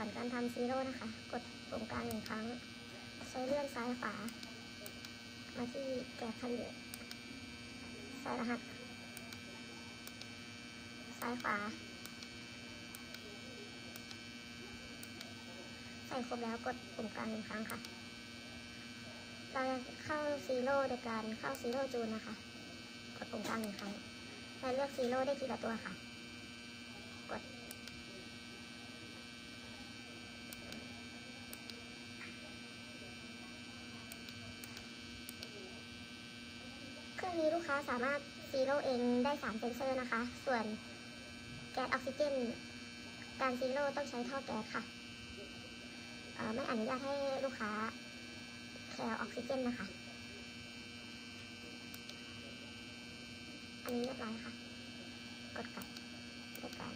อนการทำซีโร่นะคะ กดตรงกลาง1 ครั้งใช้เลื่อนซ้ายขวามาที่แกะคาลิเบรตใส่รหัสซ้ายขวาใส่ครบแล้วกดปุ่มกลาง1 ครั้งค่ะเราจะเข้าซีโร่โดยการเข้าซีโร่จูนนะคะกดปุ่มกลาง1 ครั้งและเลือกซีโร่ได้ทีละตัวค่ะกดเครื่องนี้ลูกค้าสามารถซีโร่เองได้3 เซนเซอร์นะคะส่วนแก๊สออกซิเจนการซีโร่ต้องใช้ท่อแก๊สค่ะไม่อนุญาตให้ลูกค้าแคร์ออกซิเจนนะคะอันนี้เรียบร้อยค่ะกดกลับจัดการ